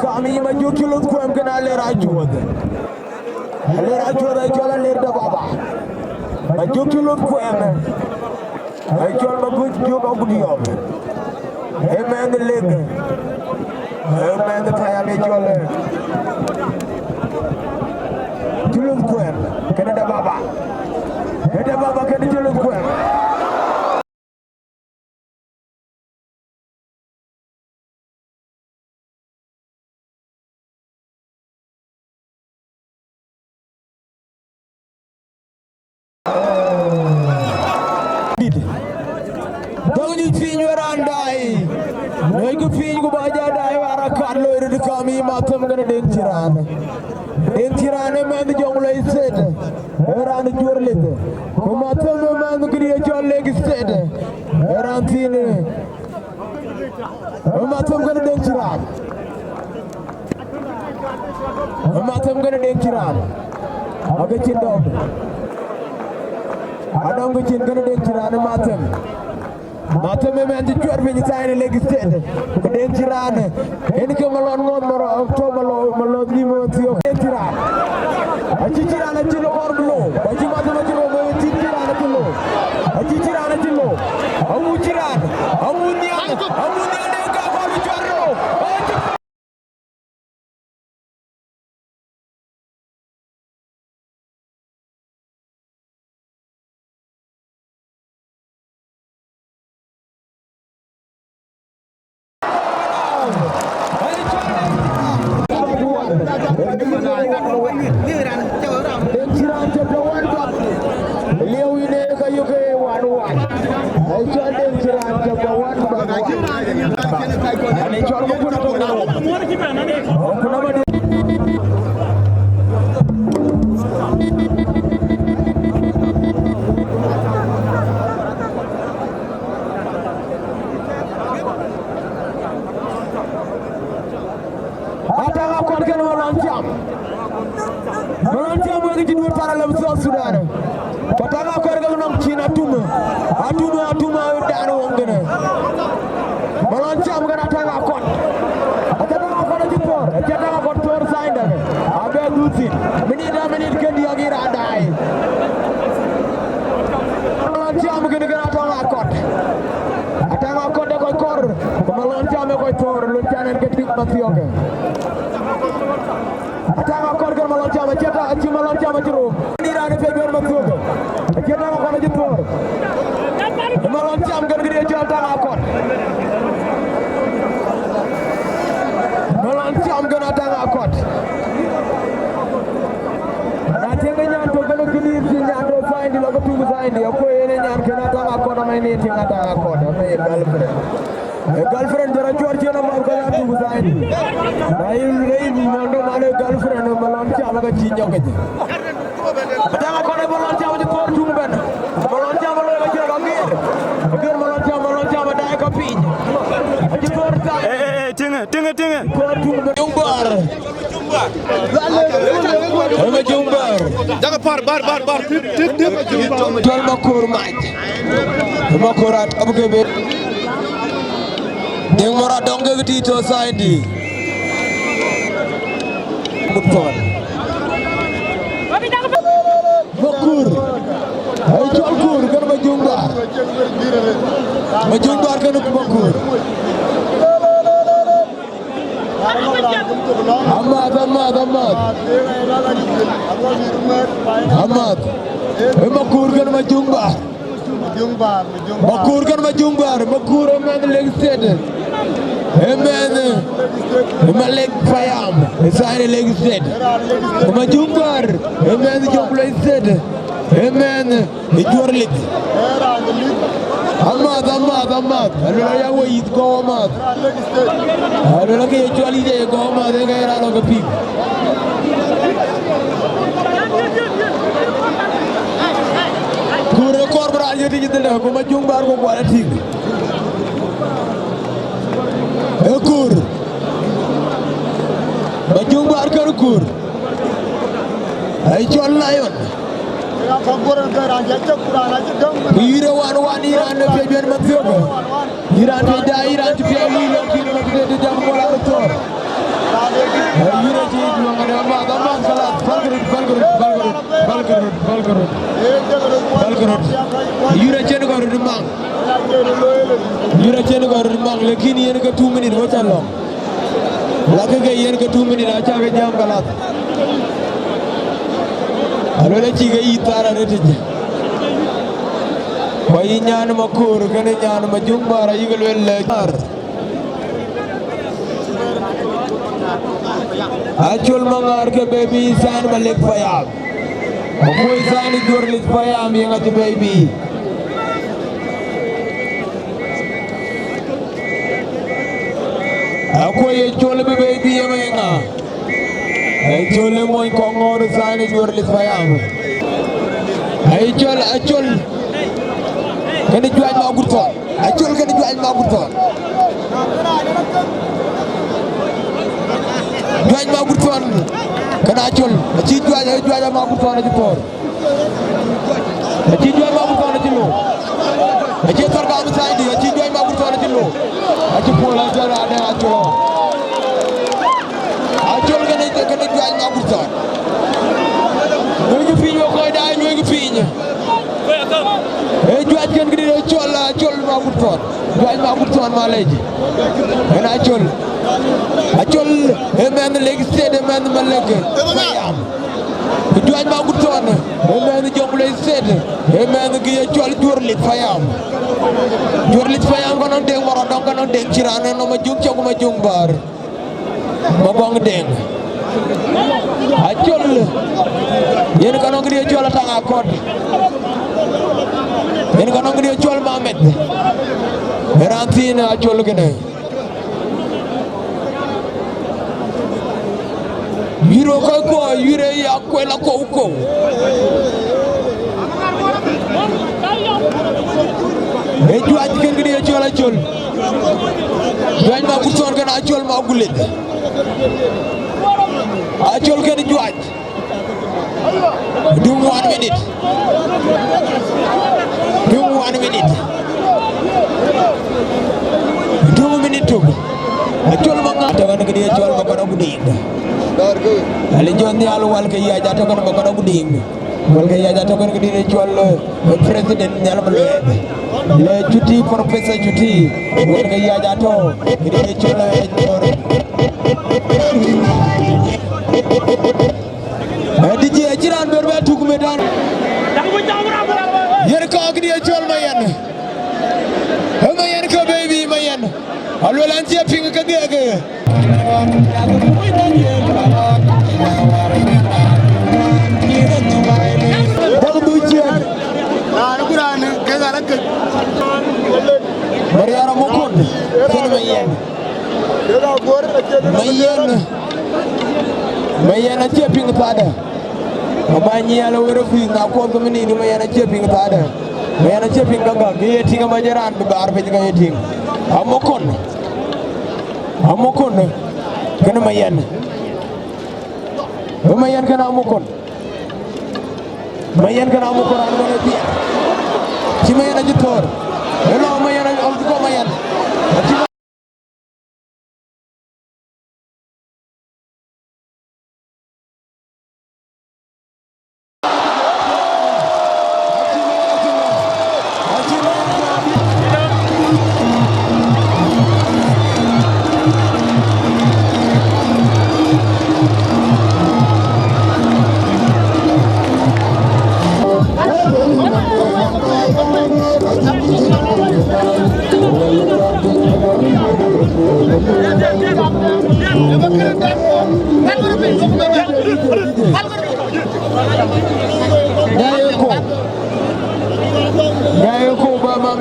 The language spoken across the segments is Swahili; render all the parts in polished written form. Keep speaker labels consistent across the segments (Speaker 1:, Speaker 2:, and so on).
Speaker 1: Kami ma Juor-Lith ko am kana le rajo le da baba ma Juor-Lith ko am ay jol ma bu Juba gudi yob e men leg e men Payam jol Juor-Lith ko am kana da baba kana Juor-Lith ko am Matam gonna Inter-Payam man the Jonglei State around the Juor-Lith Matam man the Juor-Lith of Lakes State around the Matam gonna Inter-Payam Matam gonna Inter-Payam aga ci dom adom go ci gonna Inter-Payam Matam man the Juor-Lith of Lakes State Inter-Payam en ko malon ngon moro to malo limo tio Inter-Payam aci tirana ci lo orlo aci Matam ci lo mo ci tirana ci lo aci tirana ci lo amu tirana amu nian ka ko lu jorro girlfriend jara Juor na ma ko ya tu zaini rei ni mondo male girlfriend malon ci amaga ci ñoga ci dama ko ne malon ci amaga tor tu ben malon ci amaga ci ko ngir malon ci amaga day ko piñ ci tor ta tinga tor tu ben jumbar ma jumbar daga bar tip tol ma kour maaj ma kourat abu kebe Deng mora dongge gedi to saindi Betul Bokur ay jolkur kan majumbar kan bokur Ahmad bokur kan majumbar Bokur kan majumbar bokur man Lakes State Amen. Malek Payam of Lakes State. Majumbar. Amen. Jonglei and Lakes State. Amen. Juor-Lith. Ahmad. Alula ya wo yit go Ahmad. Alula ke Juor-Lith je go Ahmad e ga ra lo ke pig. Kure korbra yo di jitele ko ma jung bar ko wala tig. E kur. Ma jung bar ko kur. Ay chol lion. Ira wan Iran ne pe ben matiogo. Iran pe da Iran pe Iran kilo pe jam ko la to. Ira ji ngane Ahmad salat balgarut. Ira chen ko rumang. Ira chen ko rumang lekin yen ka 2 minutes ho chalo. Lage ke yen ka 2 minutes acha ke jam galat. Alole ci ga itara retije way ñaan ma koor gëna ñaan ma jung bara yigal wel jar acul mangar ke baby san Malek Payam ko san Juor-Lith Payam yi nga ci baby akoy chol be baby nga ay chole moy ko ngor sani Juor-Lith Payam ay chol kene juaj ma gurto achol kene juaj ma gurto kana achol ci juaj ma gurto na ci tor ci juaj ma gurto na ci lo ci tor ga am saydi ci juaj ma gurto na ci lo ci pola jara ne achol kene juaj ma gurto ñoy fiñu koy da ñoy fiñu juaj ken gidi chol ma gurto juaj ma gurto ma leji en achol men Lakes State men Malek Payam juaj ma gurto men Jonglei and Lakes State men gi chol Juor-Lith Payam kono deng moro don kono deng cirane no ma jung ci ma jung bar ma bong deng achol yen kono gidi chol tanga kod yen kono gidi chol Mohamed Rantina achol gene yiro ko yire ya ko la ko e juaj ken gidi chol juaj ma gurton gana chol ma gulet achol ken juaj dum 1 minute 2 minutes to achol ma ngata gana gidi chol ma kono buding ali jonni alu wal ke ya jata kono ma kono buding wal ke ya jata kono gidi chol president nyal ma le cuti professeur cuti wal ke ya jato gidi chol DJ jiran berbe tugu medan yer ko gidi chol mayen ko baby mayen allo lan ci ping ka gege du ci na qur'an ke gara ke mariara mo kon ko mayen mayen ci ping pada abani ala wero fi na ko ko mini ni mayen ci ping pada mayen ci ping ganga ge tinga majaran be bar be ga ting amokon kana mayen kana amokon an ngone bi ci mayen aji tor elo mayen am ko mayen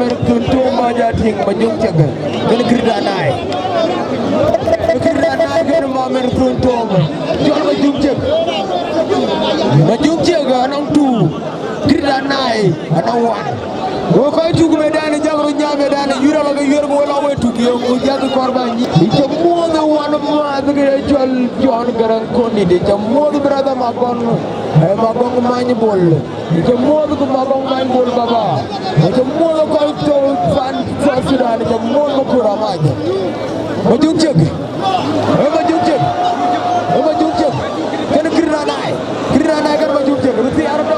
Speaker 1: American Toma Jating, Majunchaga, then Kridanai. Kridanai, get a American Toma, John Majunchaga, and on two, Kridanai, and on one. Wokai took me down and Jago Yamadan, and you don't have a year away to give Jago Corban. It's a more than one of my John Garan Condi, it's a more brother Magon, Magong Manibol, it's a more than Magong Manibol Baba, it's a more than Fan Sudan, it's a more than Kuramaja. What you check? Ever you check? Ever you check? Can you Kiranai? Kiranai got what you check? With the Arab.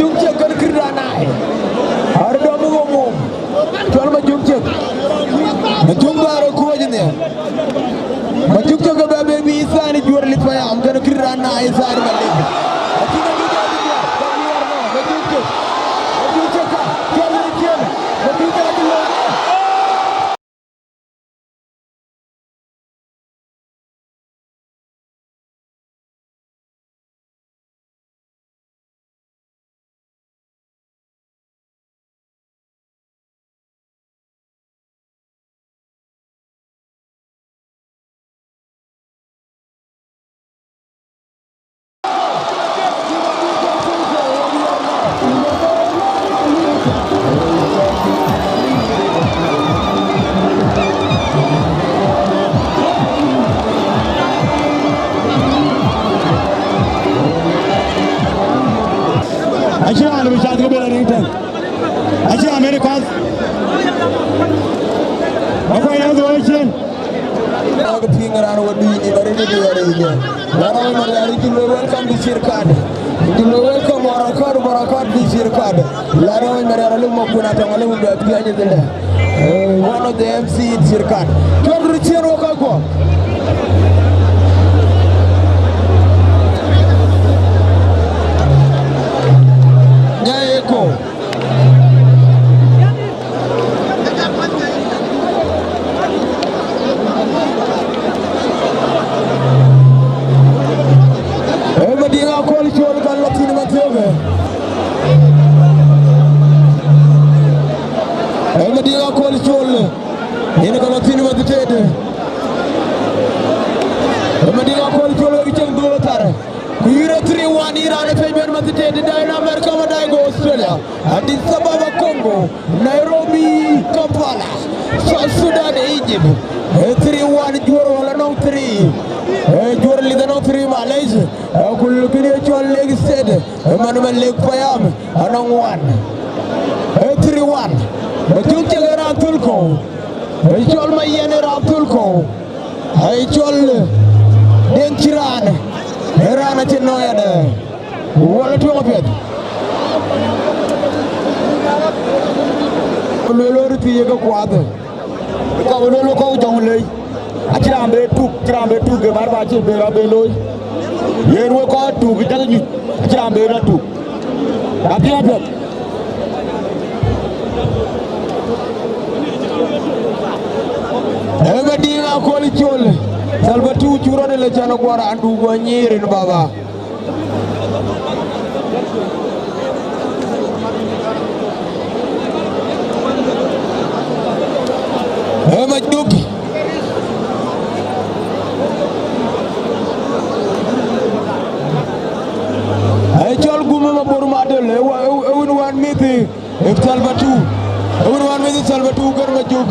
Speaker 1: Jumcek kan Kiranai, ada mengomong, jual Jumcek, Jumbar aku aja ni, Jumcek ke baby Isa ni Juor-Lith Payam kan Kiranai Isa ni balik. Kita kita dia, kalian no, Jumcek kan, Juor-Lith kan, kita lagi lo.
Speaker 2: Acha anu bicara ke bela ringtone. Acha Amerika. Apa yang tu action?
Speaker 1: Aku tinggal orang wadi ini baru ni dia ini. Orang orang itu welcome di sirkad. Itu welcome barakat di sirkad. Orang orang mau punah tangan lu buat dia aja deh. One of the MC di sirkad. Kau berusia roka kau. Nyayeko. Madinga quality on kan Latin Matioge. Madinga quality on. Ini kan Latin Matioge. Madinga quality on kita dua tar. Kira 3-1 Iran Payam Matioge dari Amerika menang Australia. Addis Ababa Congo, Nairobi Kampala, South Sudan Egypt. 3-1 Juor-Lith no 3. Juor-Lith no 3 Malaysia. Aku kini Jonglei and Lakes State. Malek Payam anong 1. 3-1. Jumcek era tulko. Jol mayen era tulko. Jol denkiran. Era na cenoya de. Wala tuwa pet. Lolo tiye ko kwade. Ko lolo ko Jonglei. Achirambe tu ke barba chi bera beloi. Yen wo ko tu ke tani achirambe na tu. Tapi apa? Madinga ko li chol. Salva tu churo de le chano kwara andu go nyirin baba. Majuki. Chol guma ma boru ma dele ewun wan miti Salvatu ewun wan miti Salvatu kar ma jog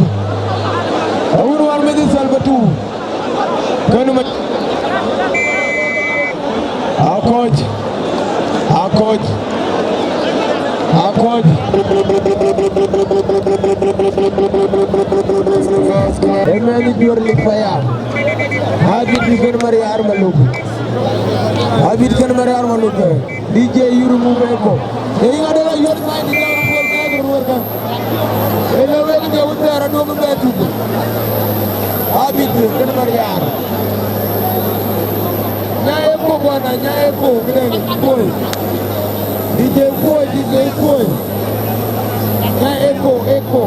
Speaker 1: ewun wan miti Salvatu kan ma akoj emani Juor-Lith Payam habit dikan mari ar maluk habit kan mari ar maluk DJ Yuru Mubeko. Ini adalah your main di dalam bolanya berwarga. Ini lagi dia utara dua membantu. Habis kan mariar. Nyai ko bwana, nyai ko gini boy. DJ boy. Nyai eko.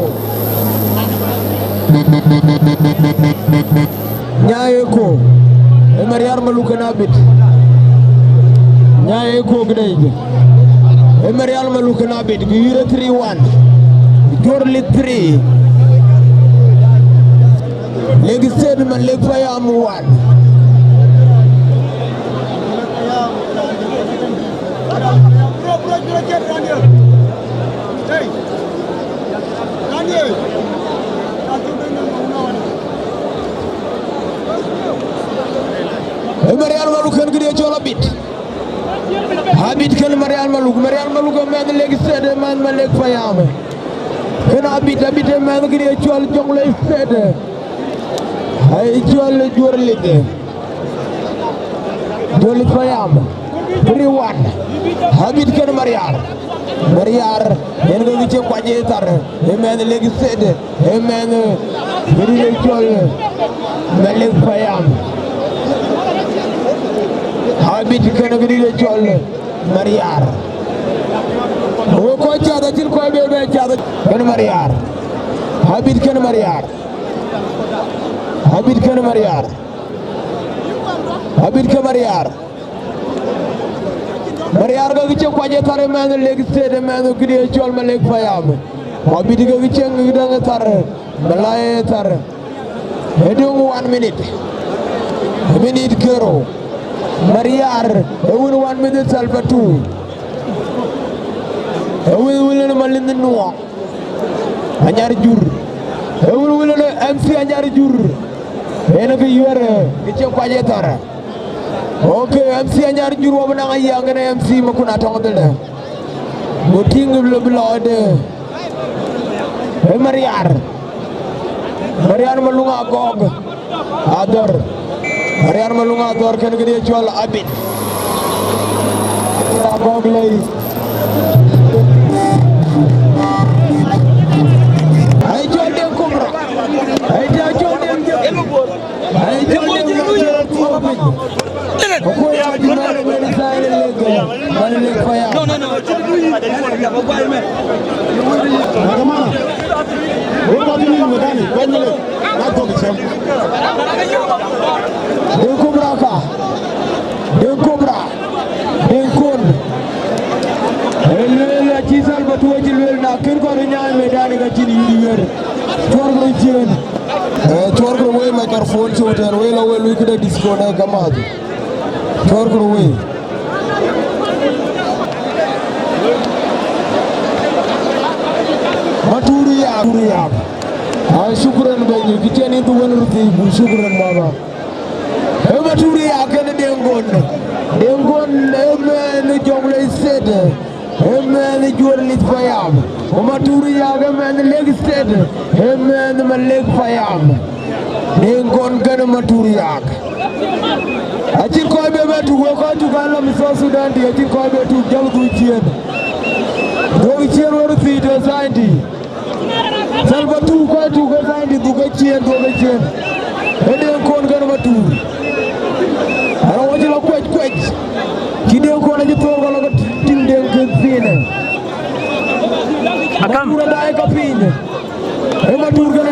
Speaker 1: Nyai ko. Mariar malukan habit. Nyaye Kogde. Emerial Malukana bit, Gura 3-1. Juor-Lith 3. Lakes State Malek Payam 1. Marial Maluk kan gede cola bit. Habit kan Marial Maluk man Lakes State man Malek Payam. Kan habit man gede cola Jonglei State. Ay cola Juor-Lith. Juor-Lith Payam. 3-1. Habit kan Marial en go ci kwaje tar e men Lakes State e men gede cola Malek Payam. Habit kan gede cola Mariar. Wo ko caada til ko be caada kan Mariar. Habit kan Mariar. Habit kan Mariar. Habit kan Mariar. Mariar ga ci kwaje tar men Lakes State men gede cola Malek Payam. Habit ga ci ngida tar balay tar. Edung 1 minute. Minute kero. Mariar, ewun 1 minute salpatu. Ewun malin nuwa. Anyar jur. Ewun MC anyar jur. Ena ke yore, kiche kwaje tara. Okay, MC anyar jur wa bana ya ngene MC makuna tongdele. Moting blode. Mariar malunga gog. Ador. Mariar malunga dor kan gede jual abit. Jonglei. Ay jual dem kubra. Ay jual dem. Ay jual dem. Ko ya di mare mari saare lego. Malek Payam. No.
Speaker 2: Nagamana. Wo ko ni modani, wenele. Na to bisem.
Speaker 1: Den Cobra ka. Den Cobra. Den Kon. Elwela ci salba to ci welna ker ko nyaay me dani ga ci yiri wer. Torgo cien. Torgo way microphone ci hotel way la welu ko de disco na gamadu. Torgo way. Maturi ya. Syukran banyak kita ni tu benar tu syukran mama. Maturi ya kena dengon emen Jonglei State emen Juor-Lith Payam. Maturi ya emen Lakes State emen Malek Payam. Dengon kena maturi ya. Acin kau bebetu kau tu kalau misal Sudan dia acin kau bebetu jauh tu cien. Dua cien baru tiada sainti. Salva tu ko sandi duga cien. Eden kon gan matu. Ara wajhi la kwaj. Kiden ko na jito ko la tindeng ke fine. Akam. Ura dai ka fine. E matur gan